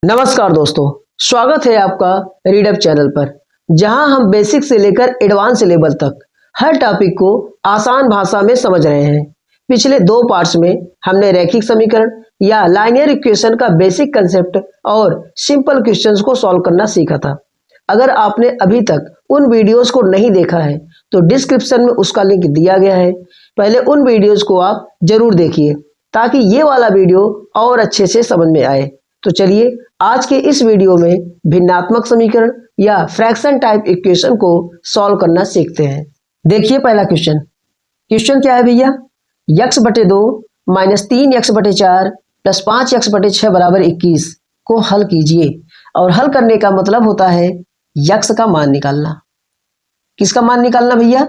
नमस्कार दोस्तों, स्वागत है आपका रीडअप चैनल पर, जहां हम बेसिक से लेकर एडवांस लेवल तक हर टॉपिक को आसान भाषा में समझ रहे हैं। पिछले 2 पार्ट्स में हमने रैखिक समीकरण या लाइनियर इक्वेशन का बेसिक कंसेप्ट और सिंपल क्वेश्चंस को सॉल्व करना सीखा था। अगर आपने अभी तक उन वीडियोस को नहीं देखा है तो डिस्क्रिप्शन में उसका लिंक दिया गया है। पहले उन वीडियोस को आप जरूर देखिए ताकि ये वाला वीडियो और अच्छे से समझ में आए। तो चलिए आज के इस वीडियो में भिन्नात्मक समीकरण या फ्रैक्शन टाइप इक्वेशन को सॉल्व करना सीखते हैं। देखिए पहला क्वेश्चन क्या है भैया, x/2 - 3x/4 + 5x/6 = 21 को हल कीजिए। और हल करने का मतलब होता है x का मान निकालना। किसका मान निकालना भैया?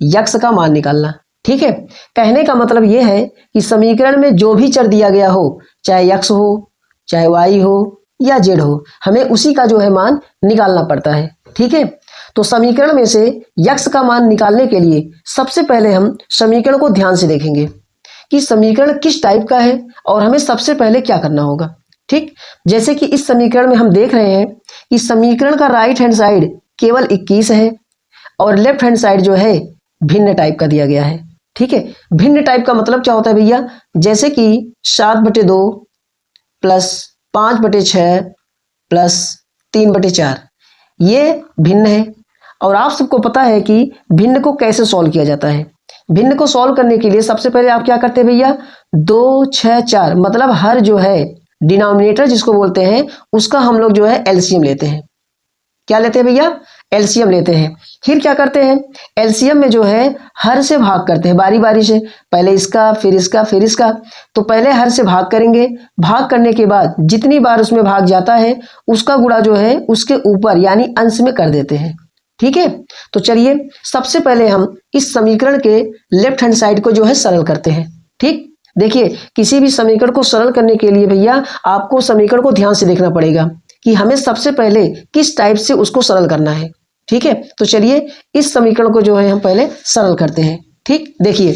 x का मान निकालना। ठीक है, कहने का मतलब यह है कि समीकरण में जो भी चर दिया गया हो, चाहे x हो, चाहे y हो या z हो, हमें उसी का जो है मान निकालना पड़ता है। ठीक है, तो समीकरण में से x का मान निकालने के लिए सबसे पहले हम समीकरण को ध्यान से देखेंगे कि समीकरण किस टाइप का है और हमें सबसे पहले क्या करना होगा। ठीक, जैसे कि इस समीकरण में हम देख रहे हैं कि समीकरण का राइट हैंड साइड केवल 21 है और लेफ्ट हैंड साइड जो है भिन्न टाइप का दिया गया है। ठीक है, भिन्न टाइप का मतलब क्या होता है भैया? जैसे कि 7/2 + 5/6 + 3/4 ये भिन्न है। और आप सबको पता है कि भिन्न को कैसे सॉल्व किया जाता है। भिन्न को सॉल्व करने के लिए सबसे पहले आप क्या करते हैं भैया? 2, 6, 4 मतलब हर जो है डिनोमिनेटर जिसको बोलते हैं उसका हम लोग जो है एलसीएम लेते हैं। क्या लेते हैं भैया? एलसीएम लेते हैं। फिर क्या करते हैं? एलसीएम में जो है हर से भाग करते हैं बारी बारी से, पहले इसका फिर इसका फिर इसका। तो पहले हर से भाग करेंगे, भाग करने के बाद जितनी बार उसमें भाग जाता है उसका गुणा जो है उसके ऊपर यानी अंश में कर देते हैं। ठीक है, तो चलिए सबसे पहले हम इस समीकरण के लेफ्ट हैंड साइड को जो है सरल करते हैं। ठीक, देखिए किसी भी समीकरण को सरल करने के लिए भैया आपको समीकरण को ध्यान से देखना पड़ेगा कि हमें सबसे पहले किस टाइप से उसको सरल करना है। ठीक है, तो चलिए इस समीकरण को जो है हम पहले सरल करते हैं। ठीक, देखिए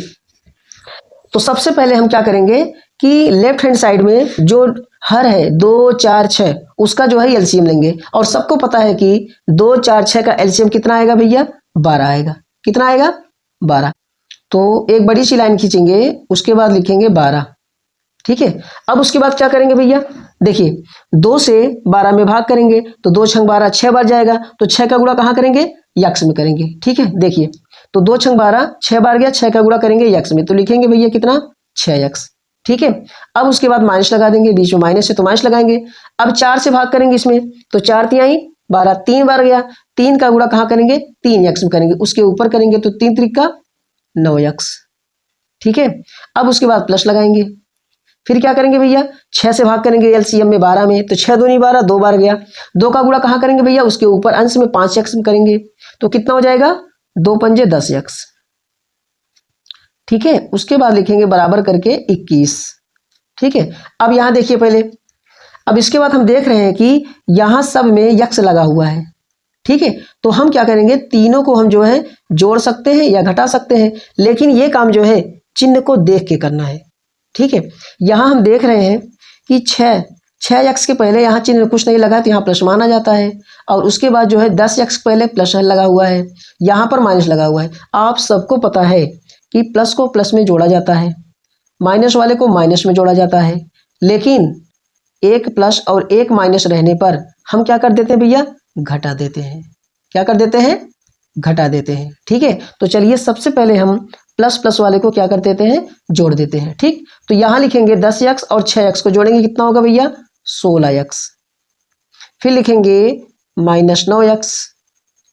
तो सबसे पहले हम क्या करेंगे कि लेफ्ट हैंड साइड में जो हर है 2, 4, 6 उसका जो है एलसीएम लेंगे। और सबको पता है कि 2, 4, 6 का एलसीएम कितना आएगा भैया? 12 आएगा। कितना आएगा? 12। तो एक बड़ी सी लाइन खींचेंगे, उसके बाद लिखेंगे 12। ठीक है, अब उसके बाद क्या करेंगे भैया? देखिए 2 से 12 में भाग करेंगे तो 2 × 12 6 बार जाएगा, तो 6 का गुणा कहाँ करेंगे? x में करेंगे। ठीक है, देखिए तो 2 × 12 6 बार गया, 6 का गुणा करेंगे x में, तो लिखेंगे भैया कितना? 6x। ठीक है, अब उसके बाद माइनस लगा देंगे, बीच में माइनस है तो माइनस लगाएंगे। अब 4 से भाग करेंगे इसमें, तो 4 × 3 = 12, 3 बार गया, 3 का गुणा कहाँ करेंगे? 3x में करेंगे, उसके ऊपर करेंगे तो 3 × 3 = 9x। ठीक है, अब उसके बाद प्लस लगाएंगे। फिर क्या करेंगे भैया? 6 से भाग करेंगे एलसीएम में 12 में, तो 6 दूनी 12, 2 बार गया, 2 का गुणा कहाँ करेंगे भैया? उसके ऊपर अंश में 5x में करेंगे, तो कितना हो जाएगा? 2 × 5 = 10x। ठीक है, उसके बाद लिखेंगे बराबर करके 21। ठीक है, अब यहाँ देखिए पहले, अब इसके बाद हम देख रहे हैं कि यहाँ सब में x लगा हुआ है। ठीक है, तो हम क्या करेंगे? तीनों को हम जो है जोड़ सकते हैं या घटा सकते हैं, लेकिन ये काम जो है चिन्ह को देख के करना है। ठीक है, यहाँ हम देख रहे हैं कि 6x के पहले यहाँ चिन्ह कुछ नहीं लगा तो यहाँ प्लस माना जाता है, और उसके बाद जो है 10x पहले प्लस लगा हुआ है, यहाँ पर माइनस लगा हुआ है। आप सबको पता है कि प्लस को प्लस में जोड़ा जाता है, माइनस वाले को माइनस में जोड़ा जाता है, लेकिन एक प्लस और एक माइनस रहने पर हम क्या कर देते हैं भैया? घटा देते हैं। क्या कर देते हैं? घटा देते हैं। ठीक है, तो चलिए सबसे पहले हम प्लस प्लस वाले को क्या कर देते हैं? जोड़ देते हैं। ठीक, तो यहाँ लिखेंगे 10x और 6x को जोड़ेंगे, कितना होगा भैया? 16x। फिर लिखेंगे -9x।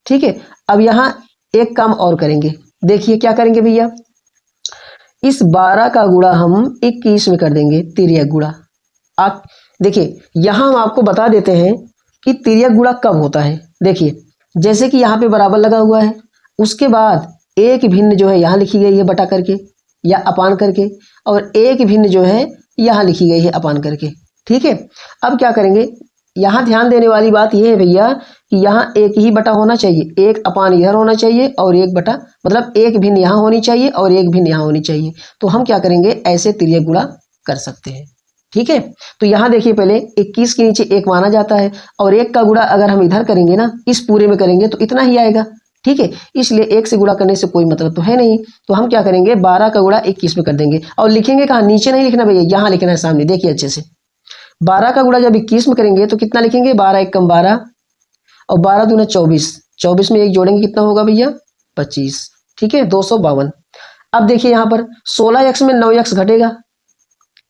ठीक है, अब यहाँ एक काम और करेंगे। देखिए क्या करेंगे भैया? इस 12 का गुणा हम 21 में कर देंगे, तिर्यक गुणा। आप देखिए यहाँ हम आपको बता देते हैं कि तिर्यक गुणा कब होता है। देखिए जैसे कि यहाँ पे बराबर लगा हुआ है, उसके बाद एक भिन्न जो है यहाँ लिखी गई है बटा करके या अपान करके, और एक भिन्न जो है यहाँ लिखी गई है अपान करके। ठीक है, अब क्या करेंगे? यहाँ ध्यान देने वाली बात यह है भैया कि यहाँ एक ही बटा होना चाहिए, एक अपान इधर होना चाहिए और एक बटा, मतलब एक भिन्न यहाँ होनी चाहिए और एक भिन्न यहाँ होनी चाहिए। तो हम क्या करेंगे? ऐसे तिर्यक गुणा कर सकते हैं। ठीक है। तो यहाँ देखिए पहले 21 के नीचे 1 माना जाता है और 1 का गुणा अगर हम इधर करेंगे ना, इस पूरे में करेंगे तो इतना ही आएगा। ठीक है, इसलिए 1 से गुणा करने से कोई मतलब तो है नहीं। तो हम क्या करेंगे, 12 का गुणा 21 में कर देंगे और लिखेंगे कहाँ, नीचे नहीं लिखना भैया, यहाँ लिखना है सामने। देखिए अच्छे से, 12 का गुणा जब 21 में करेंगे तो कितना लिखेंगे, 12 एकम 12 और 12 दूना 24, 24 में 1 जोड़ेंगे कितना होगा भैया, 25। ठीक है, 252। अब देखिए यहाँ पर 16x में 9x घटेगा,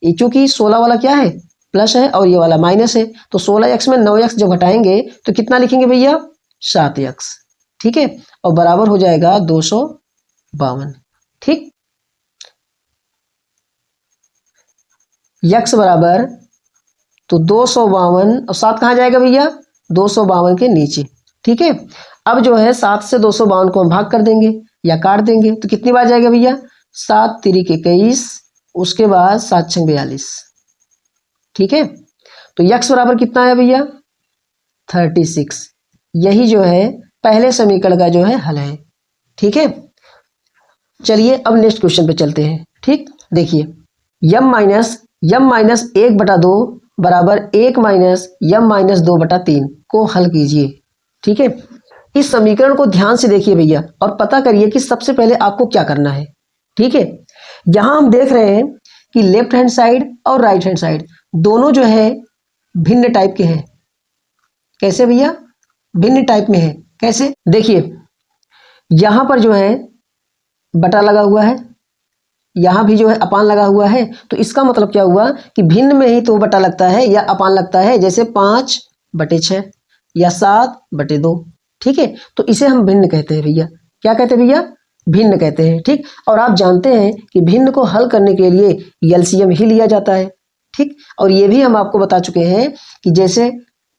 क्योंकि 16 वाला क्या है, प्लस है और ये वाला माइनस है। तो 16x में 9x जब घटाएंगे तो कितना लिखेंगे भैया, 7x। ठीक है, और बराबर हो जाएगा 252। ठीक, x बराबर तो 252 और 7 कहाँ जाएगा भैया, 252 के नीचे। ठीक है, अब जो है 7 से 252 को हम भाग कर देंगे या काट देंगे तो कितनी बार जाएगा भैया, 7 तिरिक 21, उसके बाद 7 छंग 42। ठीक है, तो x बराबर कितना है भैया, 36। यही जो है पहले समीकरण का जो है हल है। ठीक है, चलिए अब नेक्स्ट क्वेश्चन पे चलते हैं। ठीक, देखिए m-1/2 बराबर 1-m-2/3 को हल कीजिए। ठीक है, इस समीकरण को ध्यान से देखिए भैया और पता करिए कि सबसे पहले आपको क्या करना है। ठीक है, यहां हम देख रहे हैं कि लेफ्ट हैंड साइड और राइट हैंड साइड दोनों जो है भिन्न टाइप के हैं। कैसे भैया, भिन्न टाइप में है। कैसे, देखिए यहां पर जो है बटा लगा हुआ है, यहां भी जो है अपान लगा हुआ है। तो इसका मतलब क्या हुआ कि भिन्न में ही तो बटा लगता है या अपान लगता है, जैसे 5/6 या 7/2। ठीक है, तो इसे हम भिन्न कहते हैं भैया। क्या कहते हैं भैया, भिन्न कहते हैं। ठीक, और आप जानते हैं कि भिन्न को हल करने के लिए एलसीएम ही लिया जाता है। ठीक, और ये भी हम आपको बता चुके हैं कि जैसे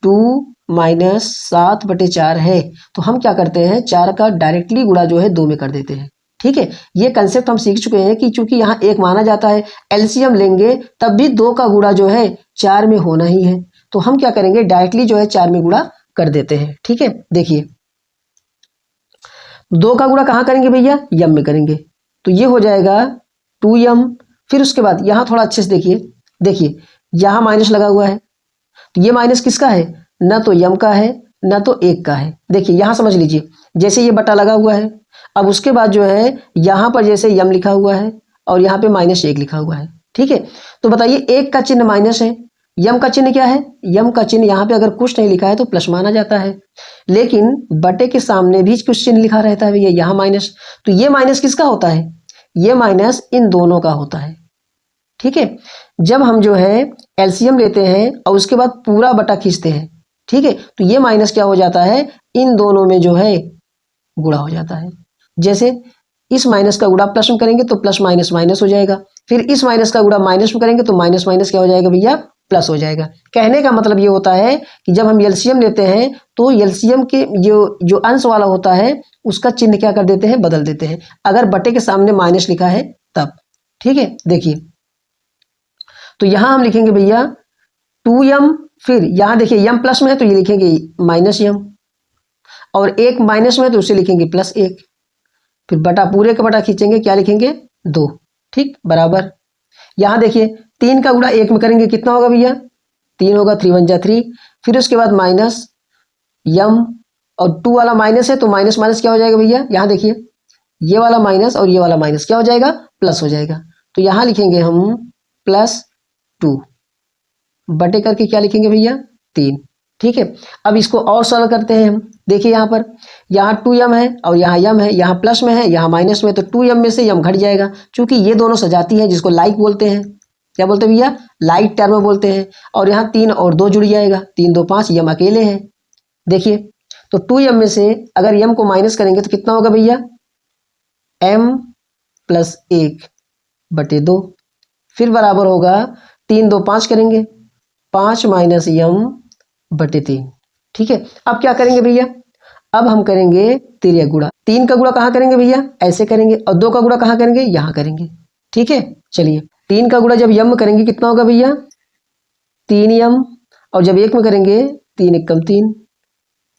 2 - 7/4 है तो हम क्या करते हैं, 4 का डायरेक्टली गुणा जो है 2 में कर देते हैं। ठीक है, ये कंसेप्ट हम सीख चुके हैं कि चूंकि यहाँ 1 माना जाता है, एलसीएम लेंगे तब भी 2 का गुणा जो है 4 में होना ही है। तो हम क्या करेंगे, डायरेक्टली जो है 4 में गुणा कर देते हैं। ठीक है, देखिए 2 का गुणा कहाँ करेंगे भैया, यम में करेंगे। तो ये हो जाएगा 2m। फिर उसके बाद यहाँ थोड़ा अच्छे से देखिए, देखिए यहाँ माइनस लगा हुआ है, तो ये माइनस किसका है, ना तो यम का है ना तो 1 का है। देखिए यहाँ समझ लीजिए, जैसे ये बटा लगा हुआ है, अब उसके बाद जो है यहाँ पर जैसे यम लिखा हुआ है और यहाँ पे -1 लिखा हुआ है। ठीक है, तो बताइए 1 का चिन्ह माइनस है, यम का चिन्ह क्या है, यम का चिन्ह यहाँ पे अगर कुछ नहीं लिखा है तो प्लस माना जाता है, लेकिन बटे के सामने भी कुछ चिन्ह लिखा रहता है भैया, यहाँ माइनस। तो ये माइनस किसका होता है, ये माइनस इन दोनों का होता है। ठीक है, जब हम जो है एलसीएम लेते हैं और उसके बाद पूरा बटा खींचते हैं, ठीक है, तो ये माइनस क्या हो जाता है, इन दोनों में जो है गुणा हो जाता है। जैसे इस माइनस का गुणा प्लस में करेंगे तो प्लस माइनस माइनस हो जाएगा, फिर इस माइनस का गुणा माइनस में करेंगे तो माइनस माइनस क्या हो जाएगा भैया, प्लस हो जाएगा। कहने का मतलब ये होता है कि जब हम एलसीएम लेते हैं तो एलसीएम के जो अंश वाला होता है उसका चिन्ह क्या कर देते हैं, बदल देते हैं, अगर बटे के सामने माइनस लिखा है तब। ठीक है, देखिए तो यहां हम लिखेंगे भैया 2m, फिर यहां देखिए यम प्लस में है तो ये लिखेंगे -m, और 1 माइनस में है तो उसे लिखेंगे +1, फिर बटा पूरे का बटा खींचेंगे, क्या लिखेंगे 2। ठीक, बराबर यहां देखिए 3 का गुणा 1 में करेंगे कितना होगा भैया, 3 होगा, 3 1 जा 3, फिर उसके बाद माइनस यम और 2 वाला माइनस है तो माइनस माइनस क्या हो जाएगा भैया, यहाँ देखिए ये वाला माइनस और ये वाला माइनस क्या हो जाएगा, प्लस हो जाएगा। तो यहाँ लिखेंगे हम +2 बटे करके क्या लिखेंगे भैया 3। ठीक है, अब इसको और सरल करते हैं हम। देखिए यहाँ पर, यहाँ 2m है और यहाँ m है, यहाँ प्लस में है यहाँ माइनस में, तो 2m में से m घट जाएगा, क्योंकि ये दोनों सजाती है जिसको लाइक बोलते हैं। क्या बोलते हैं भैया, लाइक टर्म बोलते हैं। और यहाँ 3 और 2 जुड़ जाएगा, 3 2 5, m अकेले हैं। देखिए तो 2m में से अगर m को माइनस करेंगे तो कितना होगा भैया, m + 1 बटे 2, फिर बराबर होगा 3 2 5 करेंगे, 5 - m बटे 3। ठीक है, अब क्या करेंगे भैया, अब हम करेंगे तिर्यक गुणा। 3 का गुणा कहाँ करेंगे भैया, ऐसे करेंगे, और 2 का गुणा कहाँ करेंगे, यहाँ करेंगे। ठीक है, चलिए 3 का गुणा जब m में करेंगे कितना होगा भैया, 3m, और जब 1 में करेंगे 3 1 3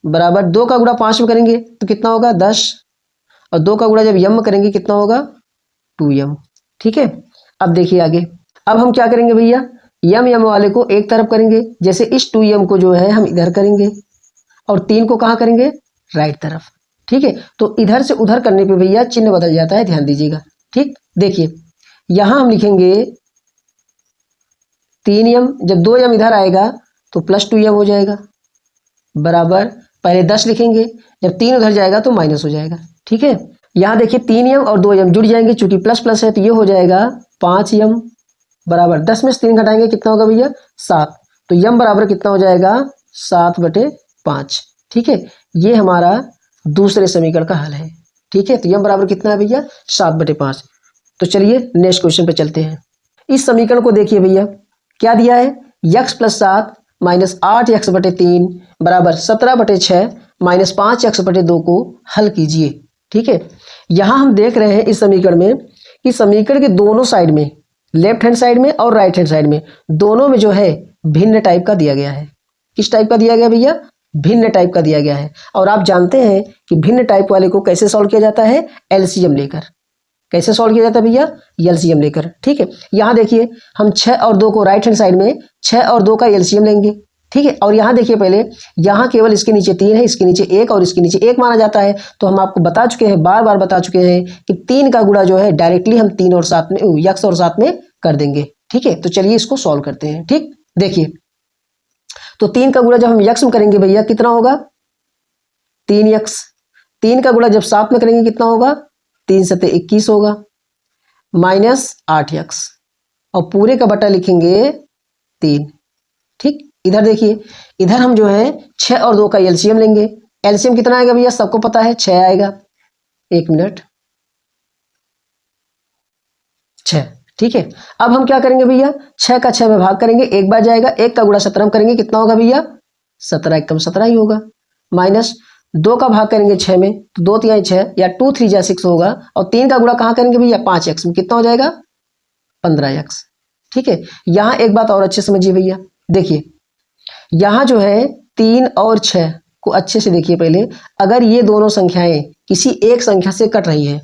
बराबर 2 का गुणा 5 में करेंगे तो कितना होगा 10, और 2 का गुणा जब m में करेंगे कितना होगा 2m। ठीक है, अब देखिए आगे, अब हम क्या करेंगे भैया, यम यम वाले को एक तरफ करेंगे, जैसे इस 2m को जो है हम इधर करेंगे और 3 को कहाँ करेंगे, राइट तरफ। ठीक है, तो इधर से उधर करने पे भैया चिन्ह बदल जाता है, ध्यान दीजिएगा। ठीक, देखिए यहां हम लिखेंगे 3m, जब 2m इधर आएगा तो +2m हो जाएगा, बराबर पहले 10 लिखेंगे, जब 3 उधर जाएगा तो माइनस हो जाएगा। ठीक है, यहाँ देखिए 3m और 2m जुड़ जाएंगे, चूंकि प्लस प्लस है तो ये हो जाएगा 5m, बराबर 10 में से 3 घटाएंगे कितना होगा भैया, 7, तो m बराबर कितना हो जाएगा, 7/5। ठीक है, ये हमारा दूसरे समीकरण का हल है। ठीक है, तो m बराबर कितना है भैया, 7/5। तो चलिए नेक्स्ट क्वेश्चन पे चलते हैं। इस समीकरण को देखिए भैया, क्या दिया है, x + 7 - 8x/3 बराबर 17/6 - 5x/2 को हल कीजिए। ठीक है, यहाँ हम देख रहे हैं इस समीकरण में कि समीकरण के दोनों साइड में, लेफ्ट हैंड साइड में और राइट हैंड साइड में, दोनों में जो है भिन्न टाइप का दिया गया है। किस टाइप का दिया गया भैया, भिन्न टाइप का दिया गया है। और आप जानते हैं कि भिन्न टाइप वाले को कैसे सॉल्व किया जाता है, एलसीएम लेकर। कैसे सॉल्व किया जाता है भैया, एलसीएम लेकर। ठीक है, यहाँ देखिए हम 6 और 2 को राइट हैंड साइड में 6 और 2 का एलसीएम लेंगे। ठीक है, और यहाँ देखिए पहले, यहाँ केवल इसके नीचे 3 है, इसके नीचे 1 और इसके नीचे 1 माना जाता है। तो हम आपको बता चुके हैं, बार बार बता चुके हैं कि 3 का गुणा जो है डायरेक्टली हम 3 और 7 में यक्स और 7 में कर देंगे। ठीक है, तो चलिए इसको सॉल्व करते हैं। ठीक, देखिए तो 3 का गुणा जब हम यक्स में करेंगे भैया कितना होगा, 3x। 3 का गुणा जब 7 में करेंगे कितना होगा, 3 × 7 = 21 होगा, -8x, और पूरे का बटा लिखेंगे 3। ठीक, इधर देखिए, इधर हम जो है 6 और 2 का एलसीएम लेंगे। एलसीएम कितना आएगा भैया, सबको पता है 6 आएगा। 1 मिनट, 6। ठीक है, अब हम क्या करेंगे भैया, 6 का 6 में भाग करेंगे, एक बार जाएगा, 1 का गुणा 17 में करेंगे कितना होगा भैया, 17 × 17 ही होगा, माइनस 2 का भाग करेंगे 6 में तो 2 × 3 = 6 या 2 × 3 = 6 होगा, और 3 का गुणा कहाँ करेंगे भैया, 5x में कितना हो जाएगा, 15x। ठीक है, यहाँ एक बात और अच्छे समझिए भैया, देखिए यहाँ जो है 3 और 6 को अच्छे से देखिए पहले, अगर ये दोनों संख्याएं किसी एक संख्या से कट रही है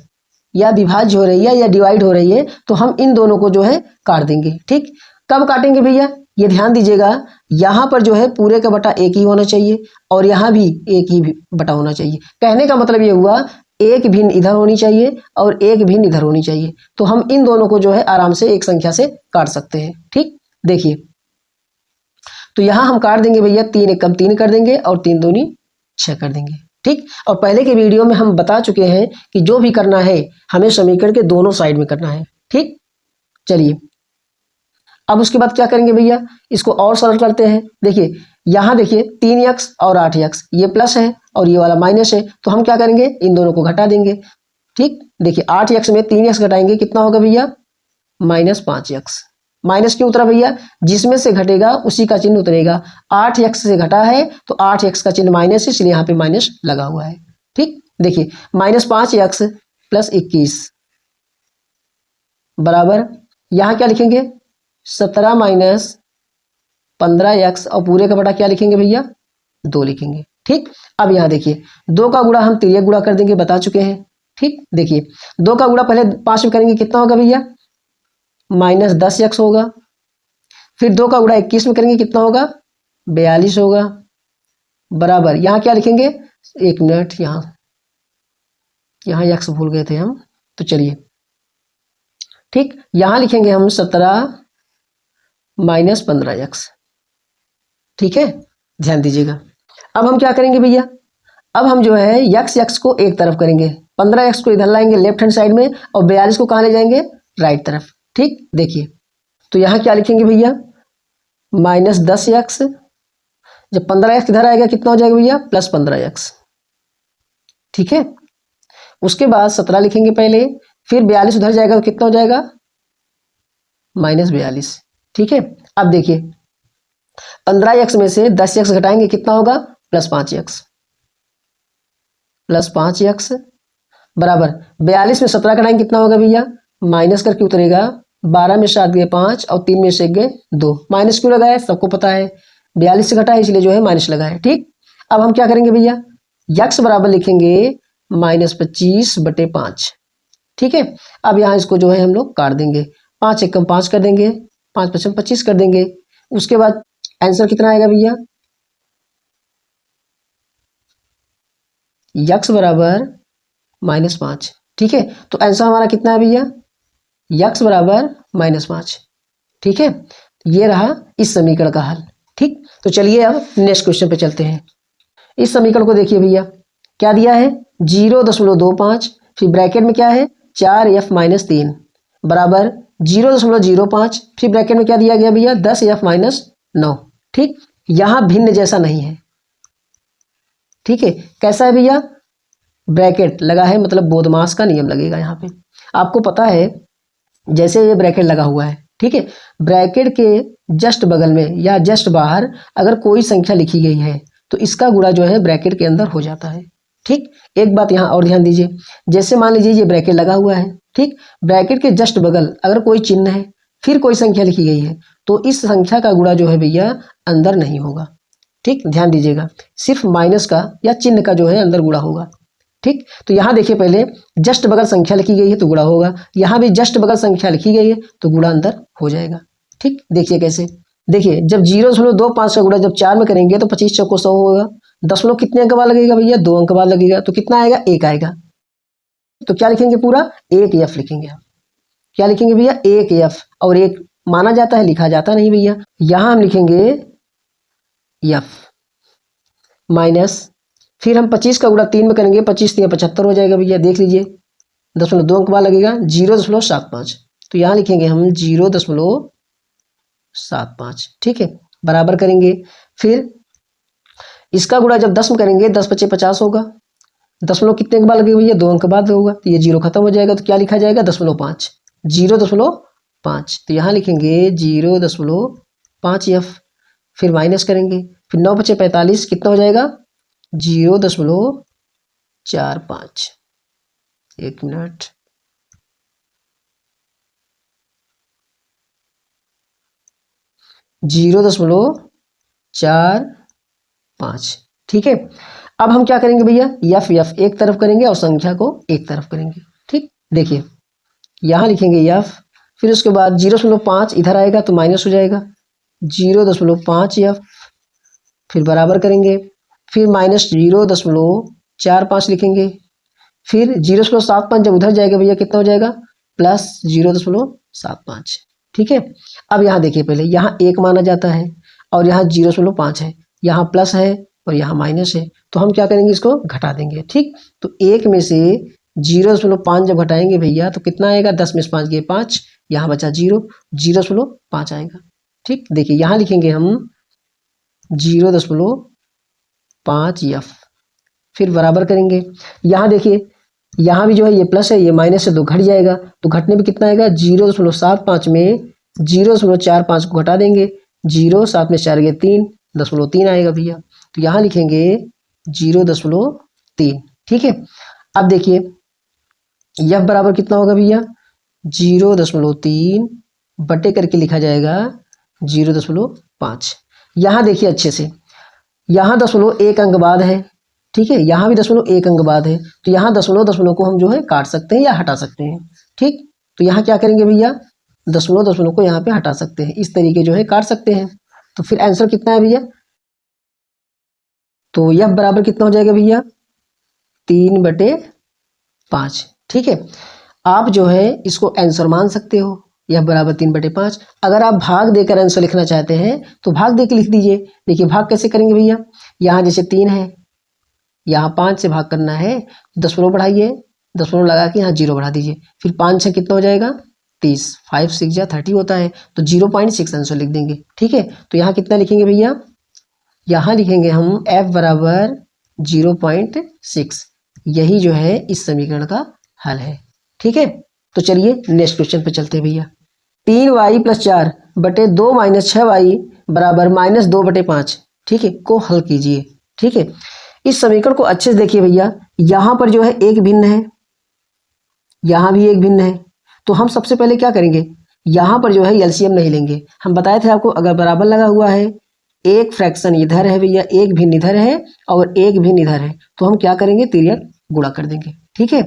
या विभाज्य हो रही है या डिवाइड हो रही है तो हम इन दोनों को जो है काट देंगे। ठीक, कब काटेंगे भैया, ये ध्यान दीजिएगा, यहाँ पर जो है पूरे का बटा 1 ही होना चाहिए और यहाँ भी 1 ही बटा होना चाहिए। कहने का मतलब ये हुआ, एक भिन्न इधर होनी चाहिए और एक भिन्न इधर होनी चाहिए, तो हम इन दोनों को जो है आराम से एक संख्या से काट सकते हैं। ठीक, देखिए तो यहाँ हम काट देंगे भैया, 3 × 1 = 3 कर देंगे और 3 × 2 = 6 कर देंगे। ठीक, और पहले के वीडियो में हम बता चुके हैं कि जो भी करना है हमें समीकरण के दोनों साइड में करना है। ठीक, चलिए अब उसके बाद क्या करेंगे भैया, इसको और सरल करते हैं। देखिए यहाँ देखिए 3x और 8x, ये प्लस है और ये वाला माइनस है, तो हम क्या करेंगे, इन दोनों को घटा देंगे। ठीक, देखिए 8x में 3x घटाएंगे कितना होगा भैया, -5x। माइनस क्यों उतरा भैया, जिसमें से घटेगा उसी का चिन्ह उतरेगा। 8x से घटा है तो 8x का चिन्ह माइनस है, इसलिए यहाँ पे माइनस लगा हुआ है। ठीक, देखिए -5x + 21 बराबर, यहाँ क्या लिखेंगे, 17 - 15x, और पूरे का बटा क्या लिखेंगे भैया, 2 लिखेंगे। ठीक, अब यहाँ देखिए 2 का गुणा हम तिर्यक गुणा कर देंगे, बता चुके हैं। ठीक, देखिए 2 का गुणा पहले 5 में करेंगे कितना होगा भैया, -10x होगा, फिर 2 का गुणा 21 में करेंगे कितना होगा, 42 होगा, बराबर यहाँ क्या लिखेंगे, 1 मिनट, यहाँ x भूल गए थे हम, तो चलिए ठीक, यहाँ लिखेंगे हम 17 - 15x। ठीक है, ध्यान दीजिएगा। अब हम क्या करेंगे भैया, अब हम जो है x को एक तरफ करेंगे, 15x को इधर लाएंगे लेफ्ट हैंड साइड में और 42 को कहाँ ले जाएंगे, राइट तरफ। ठीक, देखिए तो यहाँ क्या लिखेंगे भैया, -10x, जब 15x इधर आएगा कितना हो जाएगा भैया, +15x। ठीक है, उसके बाद 17 लिखेंगे पहले, फिर 42 उधर जाएगा तो कितना हो जाएगा, -42। ठीक है, अब देखिए 15x में से 10x घटाएंगे कितना होगा, +5x, बराबर 42 में 17 घटाएंगे कितना होगा भैया, माइनस करके उतरेगा, 12 में 7 गए 5 और 3 में से गए 2। माइनस क्यों लगाया, सबको पता है 42 से घटा है इसलिए जो है माइनस लगा है। ठीक, अब हम क्या करेंगे भैया, x बराबर लिखेंगे -25/5। ठीक है, अब यहाँ इसको जो है हम लोग काट देंगे, 5 × 1 = 5 कर देंगे, 5 5 25 कर देंगे। उसके बाद आंसर कितना आएगा भैया, यक्स बराबर -5। ठीक है, तो आंसर हमारा कितना है भैया, यक्स बराबर -5। ठीक है, ये रहा इस समीकरण का हल। ठीक, तो चलिए अब नेक्स्ट क्वेश्चन पे चलते हैं। इस समीकरण को देखिए भैया, क्या दिया है 0.25, फिर ब्रैकेट में क्या है 4f-3 बराबर 0.05, फिर ब्रैकेट में क्या दिया गया भैया 10f-9। ठीक, यहां भिन्न जैसा नहीं है। ठीक है, कैसा है भैया, ब्रैकेट लगा है मतलब बोधमास का नियम लगेगा यहाँ पे। आपको पता है जैसे ये ब्रैकेट लगा हुआ है, ठीक है, ब्रैकेट के जस्ट बगल में या जस्ट बाहर अगर कोई संख्या लिखी गई है तो इसका गुणा जो है ब्रैकेट के अंदर हो जाता है। ठीक, एक बात यहाँ और ध्यान दीजिए, जैसे मान लीजिए ये ब्रैकेट लगा हुआ है, ठीक, ब्रैकेट के जस्ट बगल अगर कोई चिन्ह है फिर कोई संख्या लिखी गई है तो इस संख्या का गुणा जो है भैया अंदर नहीं होगा। ठीक, ध्यान दीजिएगा, सिर्फ माइनस का या चिन्ह का जो है अंदर गुणा होगा। ठीक, तो यहाँ देखिए पहले जस्ट बगल संख्या लिखी गई है तो गुणा होगा, यहाँ भी जस्ट बगल संख्या लिखी गई है तो गुणा अंदर हो जाएगा। ठीक, देखिए कैसे, देखिए जब 0.25 का गुणा जब 4 में करेंगे तो 25 चौको 100 होगा। दशमलव कितने अंक बाद लगेगा भैया, 2 अंक बाद लगेगा, तो कितना आएगा 1 आएगा। तो क्या लिखेंगे पूरा 1f लिखेंगे हम। क्या लिखेंगे भैया 1f, और 1 माना जाता है लिखा जाता नहीं भैया, यहां हम लिखेंगे f माइनस, फिर हम 25 का गुणा 3 में करेंगे, 25 3 75 हो जाएगा भैया। देख लीजिए 0.2 अंक बाद लगेगा 0.75, तो यहाँ लिखेंगे हम 0.75। ठीक है, बराबर करेंगे, फिर इसका गुणा जब 10 में करेंगे 10 × 5 = 50 होगा। दशमलव कितने के बाद लगेगा भैया, 2 अंक बाद होगा, तो ये 0 खत्म हो जाएगा, तो क्या लिखा जाएगा 0.5, 0.5। तो यहाँ लिखेंगे 0.5f, फिर माइनस करेंगे, फिर 9 × 5 = 45, कितना हो जाएगा 0.45। एक मिनट, जीरो 0.45। ठीक है, अब हम क्या करेंगे भैया, यफ एक तरफ करेंगे और संख्या को एक तरफ करेंगे। ठीक, देखिए यहाँ लिखेंगे यफ, फिर उसके बाद 0.5 इधर आएगा तो माइनस हो जाएगा 0.5f, फिर बराबर करेंगे, फिर माइनस 0.45 लिखेंगे, फिर 0.75 जब उधर जाएगा भैया कितना हो जाएगा प्लस 0.75। ठीक है, अब यहाँ देखिए पहले यहाँ 1 माना जाता है और यहाँ 0.5 है, यहाँ प्लस है और यहाँ माइनस है, तो हम क्या करेंगे इसको घटा देंगे। ठीक, तो 1 में से 0.5 जब घटाएंगे भैया तो कितना आएगा, 10 में से 5 गए 5, यहाँ बचा 0.5 आएगा। ठीक, देखिए यहाँ लिखेंगे हम 0.5f, फिर बराबर करेंगे, यहाँ देखिए यहाँ भी जो है ये प्लस है ये माइनस है तो घट जाएगा, तो घटने में कितना आएगा 0.75 में 0.45 को घटा देंगे, 0 7 में 4 गए 3, 0.3 आएगा भैया, तो यहाँ लिखेंगे 0.3। ठीक है, अब देखिए यह बराबर कितना होगा भैया 0.3 बटे करके लिखा जाएगा 0.5। यहाँ देखिए अच्छे से, यहाँ 0.1 अंक बाद है, ठीक है, यहाँ भी 0.1 अंक बाद है, तो यहाँ दशमलव को हम जो है काट सकते हैं या हटा सकते हैं। ठीक, तो यहाँ क्या करेंगे भैया दशमलव को यहाँ पे हटा सकते हैं, इस तरीके जो है काट सकते हैं। तो फिर आंसर कितना है भैया, तो यह बराबर कितना हो जाएगा भैया 3/5। ठीक है, आप जो है इसको आंसर मान सकते हो, यह बराबर 3/5। अगर आप भाग देकर आंसर लिखना चाहते हैं तो भाग देकर लिख दीजिए। देखिए भाग कैसे करेंगे भैया, यहाँ जैसे 3 है, यहाँ 5 से भाग करना है, दशमलव बढ़ाइए, दशमलव लगा के यहाँ 0 बढ़ा दीजिए, फिर 5 6 कितना हो जाएगा 30, 5 6 = 30 होता है, तो 0.6 आंसर लिख देंगे। ठीक है, तो यहाँ कितना लिखेंगे भैया, यहाँ लिखेंगे हम f बराबर 0.6, यही जो है इस समीकरण का हल है। ठीक है, तो चलिए नेक्स्ट क्वेश्चन पे चलते हैं भैया। 3y + 4 बटे 2 - 6y बराबर -2/5, ठीक है, को हल कीजिए। ठीक है, इस समीकरण को अच्छे से देखिए भैया, यहाँ पर जो है एक भिन्न है, यहाँ भी एक भिन्न है, तो हम सबसे पहले क्या करेंगे, यहाँ पर जो है एलसीएम नहीं लेंगे। हम बताए थे आपको अगर बराबर लगा हुआ है, एक फ्रैक्शन इधर है भैया, एक भिन्न इधर है और एक भिन्न इधर है, तो हम क्या करेंगे तिर्यक गुणा कर देंगे। ठीक है,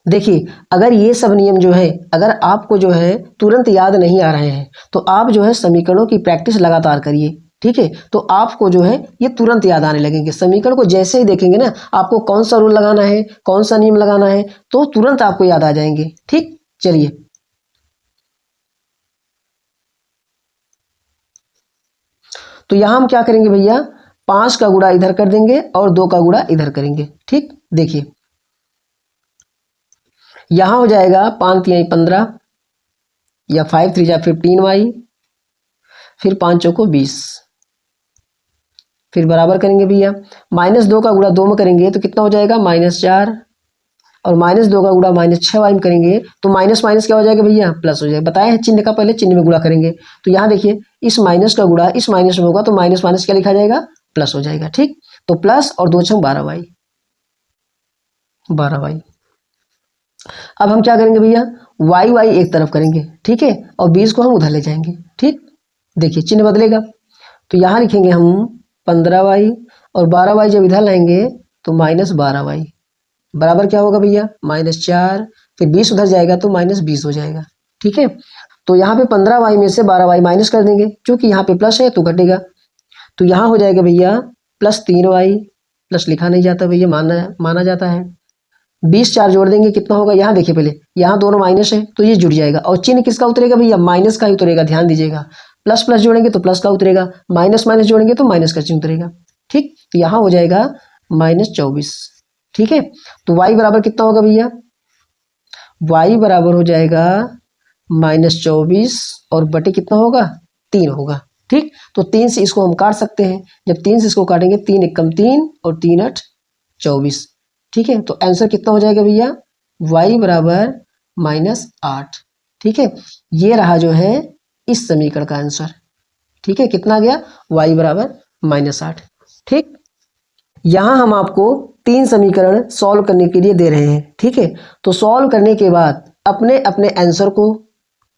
देखिए, अगर ये सब नियम जो है अगर आपको जो है तुरंत याद नहीं आ रहे हैं तो आप जो है समीकरणों की प्रैक्टिस लगातार करिए। ठीक है, तो आपको जो है ये तुरंत याद आने लगेंगे। समीकरण को जैसे ही देखेंगे ना, आपको कौन सा रूल लगाना है, कौन सा नियम लगाना है, तो तुरंत आपको याद आ जाएंगे। ठीक, चलिए। तो यहां हम क्या करेंगे भैया, 5 का गुणा इधर कर देंगे और 2 का गुणा इधर करेंगे। ठीक, देखिए यहां हो जाएगा 5 3 15 या 5 3 15y, फिर 5 चौको 20, फिर बराबर करेंगे भैया। -2 का गुणा 2 में करेंगे तो कितना हो जाएगा -4, और -2 का गुणा -6y में करेंगे तो माइनस माइनस क्या हो जाएगा भैया, प्लस हो जाएगा। बताया है चिन्ह का पहले चिन्ह में गुणा करेंगे। तो यहाँ देखिए इस माइनस का गुणा इस माइनस में होगा तो माइनस माइनस क्या लिखा जाएगा, प्लस हो जाएगा। ठीक, तो प्लस और 2 छंग 12y, 12y। अब हम क्या करेंगे भैया, y एक तरफ करेंगे। ठीक है, और 20 को हम उधर ले जाएंगे। ठीक, देखिए चिन्ह बदलेगा तो यहाँ लिखेंगे हम 15y, और 12y जब इधर लाएंगे तो -12y, बराबर क्या होगा भैया, -4, फिर 20 उधर जाएगा तो -20 हो जाएगा। ठीक है, तो यहाँ पे 15y में से 12y माइनस कर देंगे, क्योंकि यहाँ पे प्लस है तो घटेगा। तो यहाँ हो जाएगा भैया +3y, प्लस लिखा नहीं जाता भैया, माना जाता है। 20 4 जोड़ देंगे कितना होगा, यहाँ देखिए पहले यहाँ दोनों माइनस है तो ये जुड़ जाएगा, और चिन्ह किसका उतरेगा भैया, माइनस का ही उतरेगा। ध्यान दीजिएगा, प्लस प्लस जोड़ेंगे तो प्लस का उतरेगा, माइनस माइनस जोड़ेंगे तो माइनस का चिन्ह उतरेगा। ठीक, तो यहाँ हो जाएगा -24। ठीक है, तो y बराबर कितना होगा भैया, y बराबर हो जाएगा -24 और बटे कितना होगा, 3 होगा। ठीक, तो 3 से इसको हम काट सकते हैं। जब 3 से इसको काटेंगे 3 एकम 3 और 3 8 24। ठीक है, तो आंसर कितना हो जाएगा भैया, y बराबर -8। ठीक है, ये रहा जो है इस समीकरण का आंसर। ठीक है, कितना गया, y बराबर -8। ठीक, यहां हम आपको 3 समीकरण सॉल्व करने के लिए दे रहे हैं। ठीक है, तो सॉल्व करने के बाद अपने अपने आंसर को,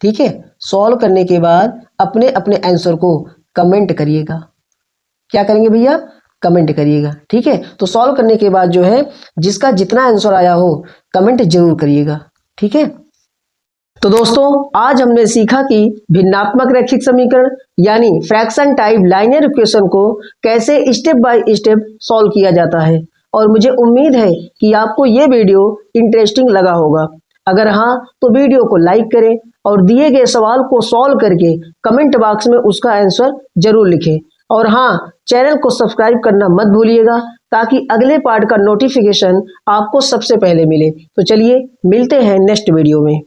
ठीक है, सॉल्व करने के बाद अपने अपने आंसर को कमेंट करिएगा। क्या करेंगे भैया, कमेंट करिएगा। ठीक है, तो सॉल्व करने के बाद जो है जिसका जितना आंसर आया हो कमेंट जरूर करिएगा। ठीक है, तो दोस्तों आज हमने सीखा कि भिन्नात्मक रैखिक समीकरण यानी फ्रैक्शन टाइप लाइनियर इक्वेशन को कैसे स्टेप बाय स्टेप सॉल्व किया जाता है, और मुझे उम्मीद है कि आपको ये वीडियो इंटरेस्टिंग लगा होगा। अगर हाँ तो वीडियो को लाइक करें और दिए गए सवाल को सॉल्व करके कमेंट बॉक्स में उसका आंसर जरूर लिखें, और हाँ चैनल को सब्सक्राइब करना मत भूलिएगा ताकि अगले पार्ट का नोटिफिकेशन आपको सबसे पहले मिले। तो चलिए मिलते हैं नेक्स्ट वीडियो में।